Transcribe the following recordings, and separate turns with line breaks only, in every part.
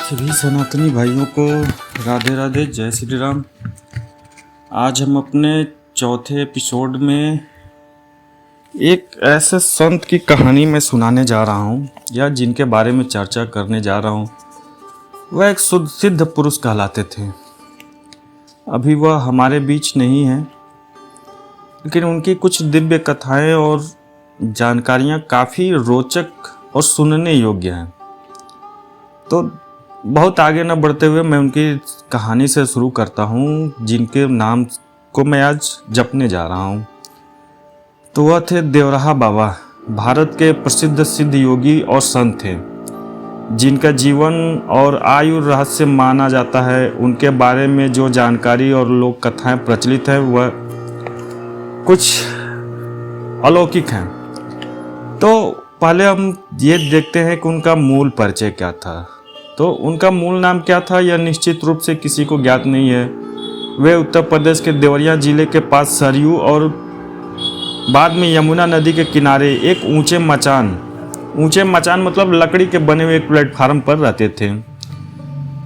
सभी सनातनी भाइयों को राधे राधे, जय श्री राम। आज हम अपने चौथे एपिसोड में एक ऐसे संत की कहानी में सुनाने जा रहा हूँ, या जिनके बारे में चर्चा करने जा रहा हूँ। वह एक शुद्ध सिद्ध पुरुष कहलाते थे। अभी वह हमारे बीच नहीं है, लेकिन उनकी कुछ दिव्य कथाएं और जानकारियाँ काफ़ी रोचक और सुनने योग्य हैं। तो बहुत आगे न बढ़ते हुए मैं उनकी कहानी से शुरू करता हूँ, जिनके नाम को मैं आज जपने जा रहा हूँ। तो वह थे देवराहा बाबा। भारत के प्रसिद्ध सिद्ध योगी और संत थे, जिनका जीवन और आयु रहस्य माना जाता है। उनके बारे में जो जानकारी और लोक कथाएं प्रचलित हैं वह कुछ अलौकिक हैं। तो पहले हम ये देखते हैं कि उनका मूल परिचय क्या था। तो उनका मूल नाम क्या था यह निश्चित रूप से किसी को ज्ञात नहीं है। वे उत्तर प्रदेश के देवरिया जिले के पास सरयू और बाद में यमुना नदी के किनारे एक ऊंचे मचान मतलब लकड़ी के बने हुए एक प्लेटफार्म पर रहते थे।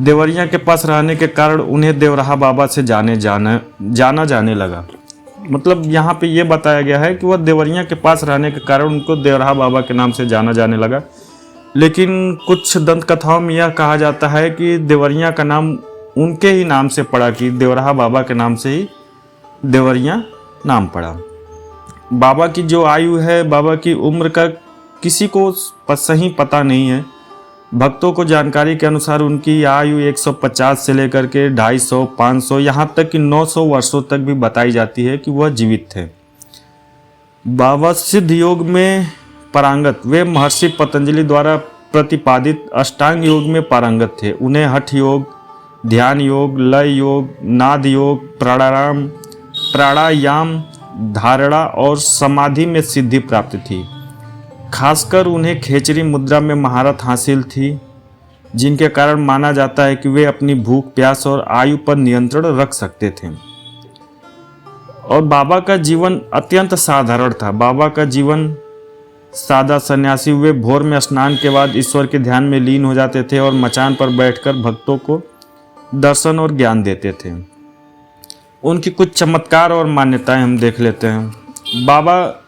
देवरिया के पास रहने के कारण उन्हें देवराहा बाबा से जाना जाने लगा। मतलब यहाँ पे ये बताया गया है कि वह देवरिया के पास रहने के कारण उनको देवराहा बाबा के नाम से जाना जाने लगा। लेकिन कुछ दंत कथाओं में यह कहा जाता है कि देवरिया का नाम उनके ही नाम से पड़ा, कि देवराहा बाबा के नाम से ही देवरिया नाम पड़ा। बाबा की जो आयु है, बाबा की उम्र का किसी को सही पता नहीं है। भक्तों को जानकारी के अनुसार उनकी आयु 150 से लेकर के 250, 500 यहाँ तक कि 900 वर्षों तक भी बताई जाती है कि वह जीवित थे। बाबा सिद्ध योग में पारंगत, वे महर्षि पतंजलि द्वारा प्रतिपादित अष्टांग योग में पारंगत थे। उन्हें हठ योग, ध्यान योग, लय योग, नाद योग, प्राणायाम, धारणा और समाधि में सिद्धि प्राप्त थी। खासकर उन्हें खेचरी मुद्रा में महारत हासिल थी, जिनके कारण माना जाता है कि वे अपनी भूख, प्यास और आयु पर नियंत्रण रख सकते थे। और बाबा का जीवन अत्यंत साधारण था। बाबा का जीवन सादा सन्यासी। वे भोर में स्नान के बाद ईश्वर के ध्यान में लीन हो जाते थे और मचान पर बैठकर भक्तों को दर्शन और ज्ञान देते थे। उनकी कुछ चमत्कार और मान्यताएं हम देख लेते हैं। बाबा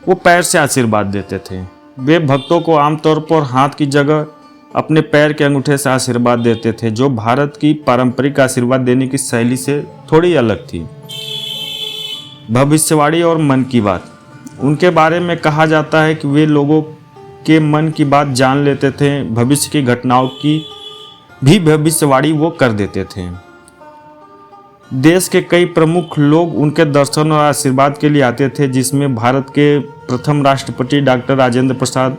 वो पैर से आशीर्वाद देते थे। वे भक्तों को आमतौर पर हाथ की जगह अपने पैर के अंगूठे से आशीर्वाद देते थे, जो भारत की पारंपरिक आशीर्वाद देने की शैली से थोड़ी अलग थी। भविष्यवाणी और मन की बात, उनके बारे में कहा जाता है कि वे लोगों के मन की बात जान लेते थे। भविष्य की घटनाओं की भी भविष्यवाणी वो कर देते थे। देश के कई प्रमुख लोग उनके दर्शन और आशीर्वाद के लिए आते थे, जिसमें भारत के प्रथम राष्ट्रपति डॉक्टर राजेंद्र प्रसाद,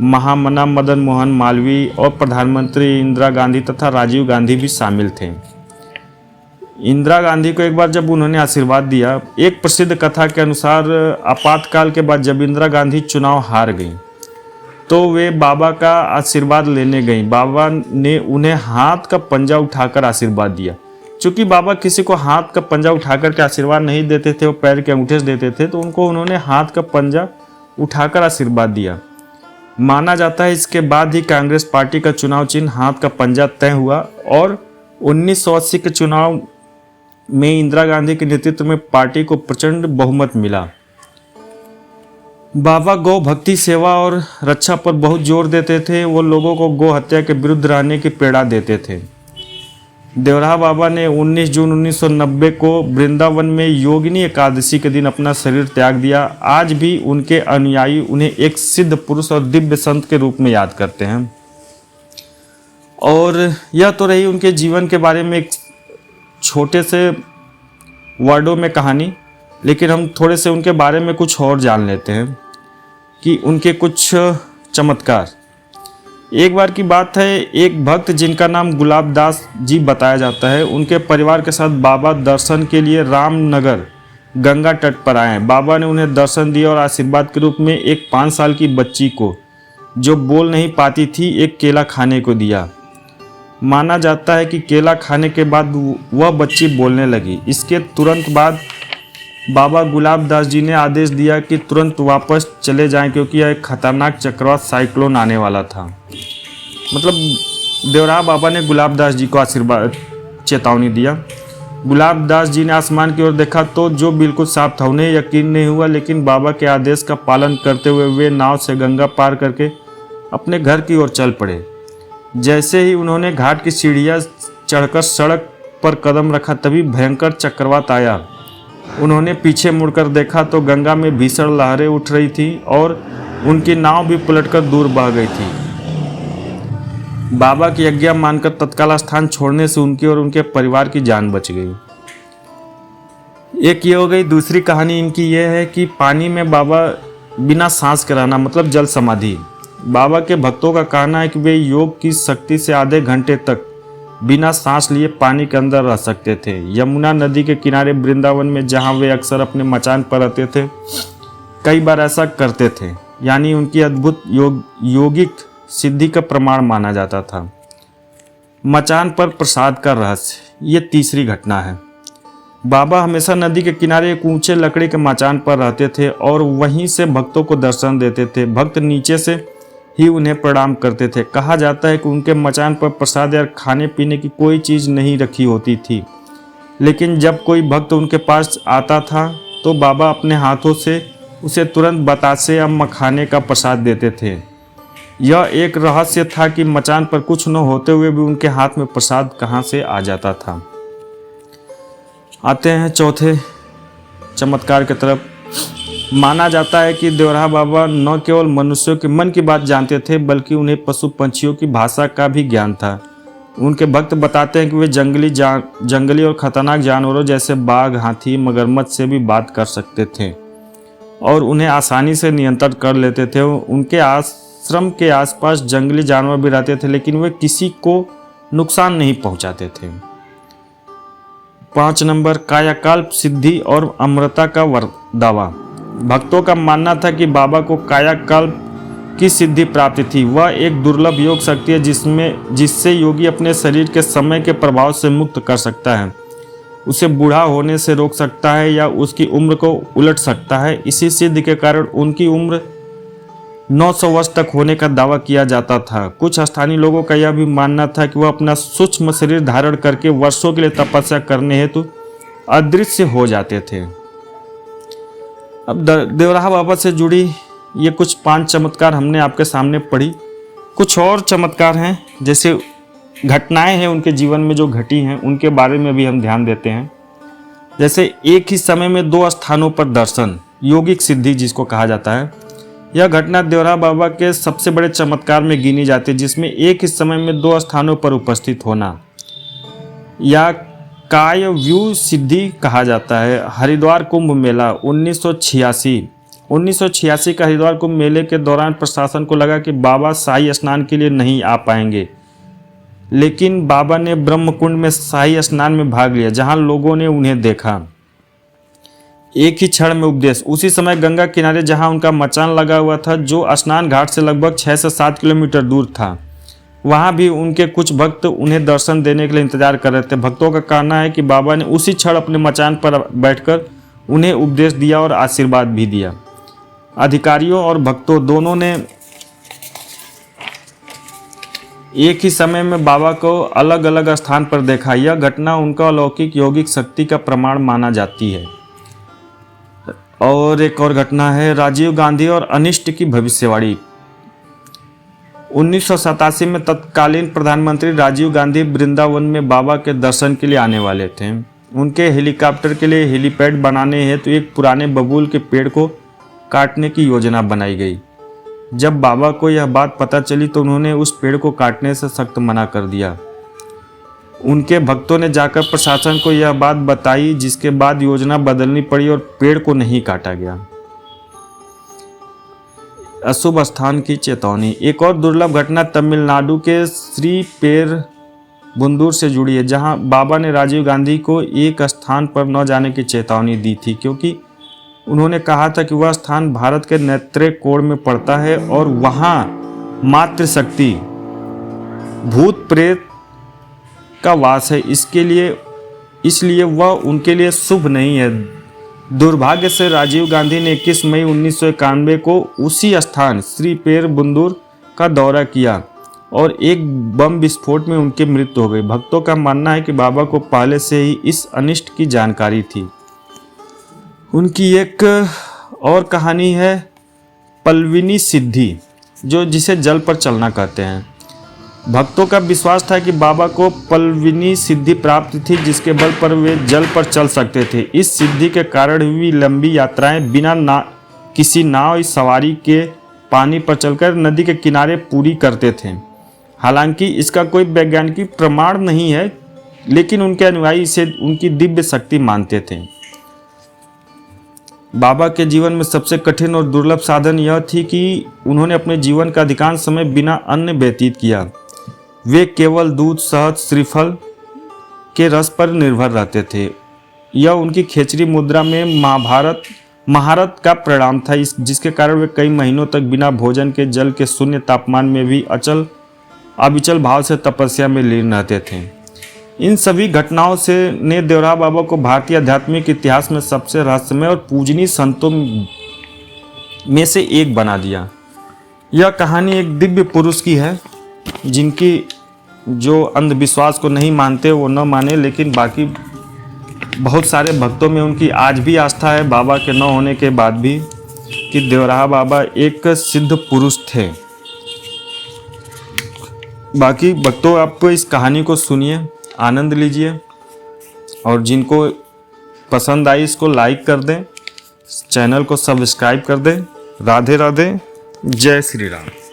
महामना मदन मोहन मालवीय और प्रधानमंत्री इंदिरा गांधी तथा राजीव गांधी भी शामिल थे। इंदिरा गांधी को एक बार जब उन्होंने आशीर्वाद दिया, एक प्रसिद्ध कथा के अनुसार आपातकाल के बाद जब इंदिरा गांधी चुनाव हार गई तो वे बाबा का आशीर्वाद लेने गईं। बाबा ने उन्हें हाथ का पंजा उठाकर आशीर्वाद दिया। चूंकि बाबा किसी को हाथ का पंजा उठाकर के आशीर्वाद नहीं देते थे, वो पैर के अंगूठे से देते थे, तो उन्होंने हाथ का पंजा उठाकर आशीर्वाद दिया। माना जाता है इसके बाद ही कांग्रेस पार्टी का चुनाव चिन्ह हाथ का पंजा तय हुआ और 1980 के चुनाव में इंदिरा गांधी के नेतृत्व में पार्टी को प्रचंड बहुमत मिला। बाबा गौ भक्ति, सेवा और रक्षा पर बहुत जोर देते थे। वो लोगों को गौ हत्या के विरुद्ध रहने की प्रेरणा देते थे। देवराहा बाबा ने 19 जून 1990 को वृंदावन में योगिनी एकादशी के दिन अपना शरीर त्याग दिया। आज भी उनके अनुयायी उन्हें एक सिद्ध पुरुष और दिव्य संत के रूप में याद करते हैं। और यह तो रही उनके जीवन के बारे में एक छोटे से वर्डों में कहानी, लेकिन हम थोड़े से उनके बारे में कुछ और जान लेते हैं कि उनके कुछ चमत्कार। एक बार की बात है, एक भक्त जिनका नाम गुलाबदास जी बताया जाता है, उनके परिवार के साथ बाबा दर्शन के लिए रामनगर गंगा तट पर आए। बाबा ने उन्हें दर्शन दिया और आशीर्वाद के रूप में एक 5 साल की बच्ची को, जो बोल नहीं पाती थी, एक केला खाने को दिया। माना जाता है कि केला खाने के बाद वह बच्ची बोलने लगी। इसके तुरंत बाद बाबा गुलाबदास जी ने आदेश दिया कि तुरंत वापस चले जाएं, क्योंकि यह एक खतरनाक चक्रवात साइक्लोन आने वाला था। मतलब देवराहा बाबा ने गुलाबदास जी को आशीर्वाद चेतावनी दिया। गुलाबदास जी ने आसमान की ओर देखा तो जो बिल्कुल साफ था। उन्हें यकीन नहीं हुआ, लेकिन बाबा के आदेश का पालन करते हुए वे नाव से गंगा पार करके अपने घर की ओर चल पड़े। जैसे ही उन्होंने घाट की सीढ़ियाँ चढ़कर सड़क पर कदम रखा, तभी भयंकर चक्रवात आया। उन्होंने पीछे मुड़कर देखा तो गंगा में भीषण लहरें उठ रही थी और उनकी नाव भी पलटकर दूर बह गई थी। बाबा की आज्ञा मानकर तत्काल स्थान छोड़ने से उनकी और उनके परिवार की जान बच गई। एक ये हो गई। दूसरी कहानी इनकी ये है कि पानी में बाबा बिना सांस के रहना, मतलब जल समाधि। बाबा के भक्तों का कहना है कि वे योग की शक्ति से आधे घंटे तक बिना सांस लिए पानी के अंदर रह सकते थे। यमुना नदी के किनारे वृंदावन में, जहाँ वे अक्सर अपने मचान पर रहते थे, कई बार ऐसा करते थे। यानी उनकी अद्भुत योगिक सिद्धि का प्रमाण माना जाता था। मचान पर प्रसाद का रहस्य, ये तीसरी घटना है। बाबा हमेशा नदी के किनारे एक ऊंचे लकड़ी के मचान पर रहते थे और वहीं से भक्तों को दर्शन देते थे। भक्त नीचे से ही उन्हें प्रणाम करते थे। कहा जाता है कि उनके मचान पर प्रसाद या खाने पीने की कोई चीज़ नहीं रखी होती थी, लेकिन जब कोई भक्त उनके पास आता था तो बाबा अपने हाथों से उसे तुरंत बतासे या मखाने का प्रसाद देते थे। यह एक रहस्य था कि मचान पर कुछ न होते हुए भी उनके हाथ में प्रसाद कहाँ से आ जाता था। आते हैं चौथे चमत्कार की तरफ। माना जाता है कि देवराहा बाबा न केवल मनुष्यों के मन की बात जानते थे, बल्कि उन्हें पशु पंछियों की भाषा का भी ज्ञान था। उनके भक्त बताते हैं कि वे जंगली और खतरनाक जानवरों जैसे बाघ, हाथी, मगरमच्छ से भी बात कर सकते थे और उन्हें आसानी से नियंत्रण कर लेते थे। उनके आश्रम के आसपास जंगली जानवर भी रहते थे, लेकिन वे किसी को नुकसान नहीं पहुंचाते थे। 5 नंबर, कायाकल्प सिद्धि और अमरता का दावा। भक्तों का मानना था कि बाबा को कायाकल्प की सिद्धि प्राप्त थी। वह एक दुर्लभ योग शक्ति है जिससे योगी अपने शरीर के समय के प्रभाव से मुक्त कर सकता है, उसे बूढ़ा होने से रोक सकता है या उसकी उम्र को उलट सकता है। इसी सिद्धि के कारण उनकी उम्र 900 वर्ष तक होने का दावा किया जाता था। कुछ स्थानीय लोगों का यह भी मानना था कि वह अपना सूक्ष्म शरीर धारण करके वर्षों के लिए तपस्या करने हेतु अदृश्य हो जाते थे। अब देवराहा बाबा से जुड़ी ये कुछ 5 चमत्कार हमने आपके सामने पढ़ी। कुछ और चमत्कार हैं, जैसे घटनाएं हैं उनके जीवन में जो घटी हैं, उनके बारे में भी हम ध्यान देते हैं। जैसे एक ही समय में 2 स्थानों पर दर्शन, योगिक सिद्धि जिसको कहा जाता है। यह घटना देवराहा बाबा के सबसे बड़े चमत्कार में गिनी जाती है, जिसमें एक ही समय में 2 स्थानों पर उपस्थित होना या काय व्यू सिद्धि कहा जाता है। हरिद्वार कुंभ मेला 1986 का हरिद्वार कुंभ मेले के दौरान प्रशासन को लगा कि बाबा शाही स्नान के लिए नहीं आ पाएंगे, लेकिन बाबा ने ब्रह्मकुंड में शाही स्नान में भाग लिया, जहां लोगों ने उन्हें देखा। एक ही क्षण में उपदेश। उसी समय गंगा किनारे जहां उनका मचान लगा हुआ था, जो स्नान घाट से लगभग 6 से 7 किलोमीटर दूर था, वहां भी उनके कुछ भक्त उन्हें दर्शन देने के लिए इंतजार कर रहे थे। भक्तों का कहना है कि बाबा ने उसी क्षण अपने मचान पर बैठकर उन्हें उपदेश दिया और आशीर्वाद भी दिया। अधिकारियों और भक्तों दोनों ने एक ही समय में बाबा को अलग अलग स्थान पर देखा। यह घटना उनका अलौकिक योगिक शक्ति का प्रमाण माना जाती है। और एक और घटना है, राजीव गांधी और अनिष्ट की भविष्यवाणी। 1987 में तत्कालीन प्रधानमंत्री राजीव गांधी वृंदावन में बाबा के दर्शन के लिए आने वाले थे। उनके हेलीकॉप्टर के लिए हेलीपैड बनाने हेतु एक पुराने बबूल के पेड़ को काटने की योजना बनाई गई। जब बाबा को यह बात पता चली तो उन्होंने उस पेड़ को काटने से सख्त मना कर दिया। उनके भक्तों ने जाकर प्रशासन को यह बात बताई, जिसके बाद योजना बदलनी पड़ी और पेड़ को नहीं काटा गया। अशुभ स्थान की चेतावनी। एक और दुर्लभ घटना तमिलनाडु के श्रीपेरुंबुदूर से जुड़ी है, जहां बाबा ने राजीव गांधी को एक स्थान पर न जाने की चेतावनी दी थी, क्योंकि उन्होंने कहा था कि वह स्थान भारत के नेत्रे कोण में पड़ता है और वहां मातृशक्ति, भूत प्रेत का वास है। इसलिए वह उनके लिए शुभ नहीं है। दुर्भाग्य से राजीव गांधी ने 21 मई 1991 को उसी स्थान श्रीपेरुंबुदूर का दौरा किया और एक बम विस्फोट में उनकी मृत्यु हो गई। भक्तों का मानना है कि बाबा को पहले से ही इस अनिष्ट की जानकारी थी। उनकी एक और कहानी है पल्विनी सिद्धि, जो जिसे जल पर चलना कहते हैं। भक्तों का विश्वास था कि बाबा को पल्विनी सिद्धि प्राप्त थी, जिसके बल पर वे जल पर चल सकते थे। इस सिद्धि के कारण हुई लंबी यात्राएं बिना किसी नाव सवारी के पानी पर चलकर नदी के किनारे पूरी करते थे। हालांकि इसका कोई वैज्ञानिक प्रमाण नहीं है, लेकिन उनके अनुयायी इसे उनकी दिव्य शक्ति मानते थे। बाबा के जीवन में सबसे कठिन और दुर्लभ साधन यह थी कि उन्होंने अपने जीवन का अधिकांश समय बिना अन्न व्यतीत किया। वे केवल दूध, शहद, श्रीफल के रस पर निर्भर रहते थे। यह उनकी खेचरी मुद्रा में महारत का परिणाम था, जिसके कारण वे कई महीनों तक बिना भोजन के जल के शून्य तापमान में भी अविचल भाव से तपस्या में लीन रहते थे। इन सभी घटनाओं ने देवराहा बाबा को भारतीय आध्यात्मिक इतिहास में सबसे रहस्यमय और पूजनीय संतों में से एक बना दिया। यह कहानी एक दिव्य पुरुष की है, जिनकी जो अंधविश्वास को नहीं मानते वो न माने, लेकिन बाकी बहुत सारे भक्तों में उनकी आज भी आस्था है, बाबा के न होने के बाद भी, कि देवराहा बाबा एक सिद्ध पुरुष थे। बाकी भक्तों, आप इस कहानी को सुनिए, आनंद लीजिए, और जिनको पसंद आई इसको लाइक कर दें, चैनल को सब्सक्राइब कर दें। राधे राधे, जय श्री राम।